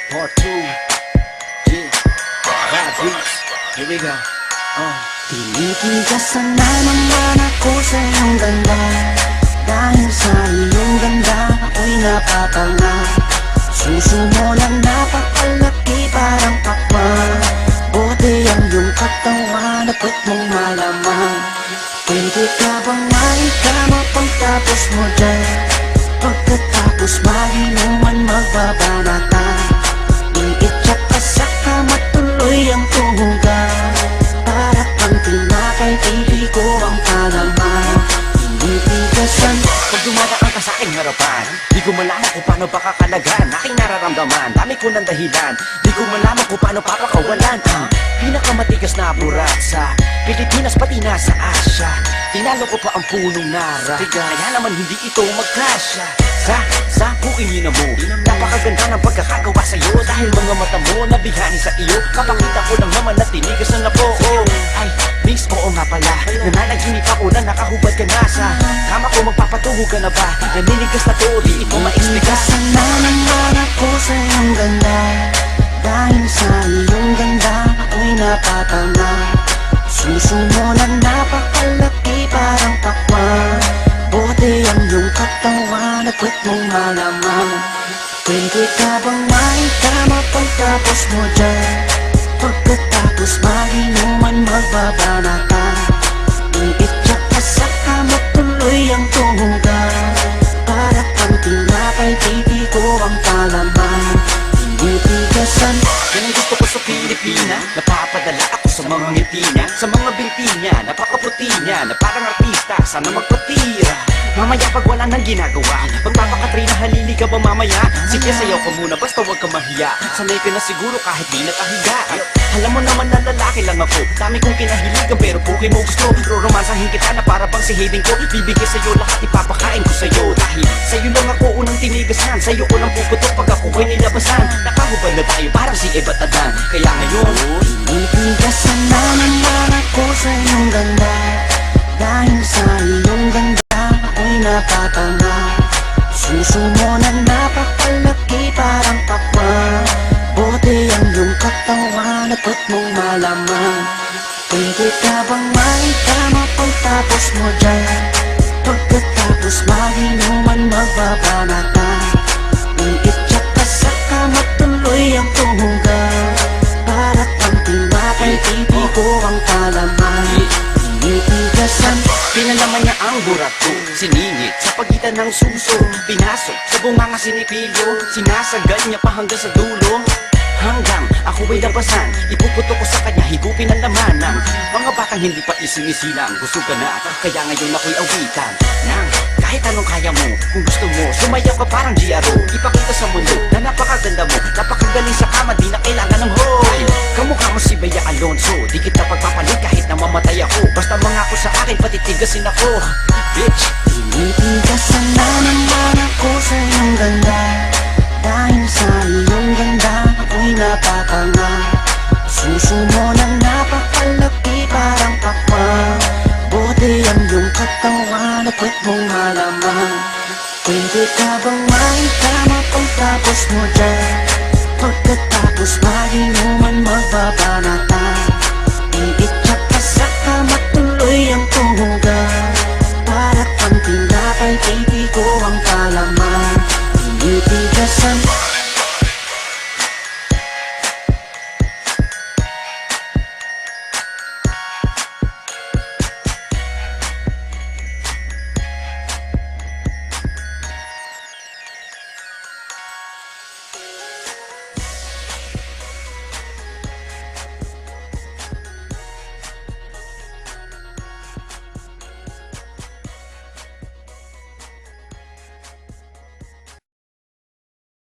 Part 2. Yeah. Bad beats. Here we go. Tinitigasan na naman ako sa iyong ganda. Dahil sa iyong ganda ako'y napatanga. Suso mo lang napakalaki parang pakwan. Buti ang iyong katawan na pwet mong malaman. Pwede ka bang maikama pagtapos mo dyan? Pagkatapos maginuman magbabanatan. Iitsak ka sa kama tuloy ang tuhugan. Para kang tinapay, pipi ko ang palaman. Tinitigasan. Pag dumadaan ka sa aking harapan, di ko malaman kung paano pakakalagan aking nararamdaman. Dami ko ng dahilan, di ko malaman kung paano papakawalan ang pinakamatigas na burat sa Pilipinas pati na sa Asya. Tinalo ko pa ang punong nara, kaya naman hindi ito magkasya. Sa buingin mo, napakaganda ng pagkakagawa sa'yo. Dahil mga mata mo nabihani sa iyo, kapakita ko lang naman na tinigasan na po. Ay, miss, oo nga pala, nananaginip ako na nakahubad ka na sa kama ko. Magpapatungo ka na ba? Naninigas na to, di ito ma-explica. Tinitigasan na naman ako sa iyong ganda. Dahil sa iyong ganda ako'y napatanga. Suso mo na napakalaki parang pakwan. Buti ang iyong katawan na pwet mong malaman. Pwede ka bang maikama pagtapos mo dyan? Pagkatapos maginuman magbabanatan. Iitsak ka sa kama tuloy ang tuhugan. Para kang tinapay, pipi ko ang palaman. Tinitigasan. Yan ang gusto ko sa Pilipina. Napapadala ako sa mga ngiti niya, sa mga binti niya, napakaputi niya, na parang artista, sana magpatira. Mamaya pag wala nang ginagawa, magpapakatrina, halili ka ba mamaya? Sige, sayaw ka muna, basta huwag ka mahiya. Sanay ka na siguro kahit di nakahiga. Alam mo naman na lalaki lang ako, dami kong kinahiligan pero puki mo gusto. Roromansahin kita na para bang si Hayden ko. Bibigay sa'yo lahat, ipapakain ko sa'yo. Dahil sa'yo lang ako unang tinigasan, sa'yo ko lang puputok pag ako ay nilabasan. Nakahubad na tayo parang si Eva Tadan. Kaya ngayon, tinitigasan na naman ako sa iyong ganda. Dahil sa iyong ganda ako'y napatanga. Suso mo na napakalaki parang pakwan. Buti ang iyong katawan na pwet mong malaman. Pwede ka bang maikama pagtapos mo dyan? Pagkatapos maginuman magbabanatan. Iitsak ka sa kama tuloy ang tuhugan. Para kang tinapay, pipi ko ang palaman. Tinitigasan. pinalaman niya ang burat ko, siningit sa pagitan ng suso, pinasok sa bunganga sinipilyo, sinasagal niya pa hanggang sa dulo. Hanggang ako ay labasan, ipuputo ko sa kanya, higupin ang laman ng mga batang hindi pa isinisilang. Gusto ka na, kaya ngayon ako'y awitan ng kahit anong kaya mo. Kung gusto mo, sumayaw ka parang GRO. Ipakita sa mundo na napakaganda mo, napakagaling sa kama, di na kailangan ng hoe. Kamukha mo si Bea Alonso, di kita pagpapalit kahit na mamatay ako. Basta mangako sa akin, patitigasin ako, bitch. Tinitigasan na naman ako sa iyong ganda. Dahil sa iyong ganda ako'y napatanga. Suso mo na napakalaki parang pakwan. Buti ang iyong katawan na pwet mong malaman. Pwede ka bang maikama pagtapos mo dyan? Pagkatapos maginuman magbaba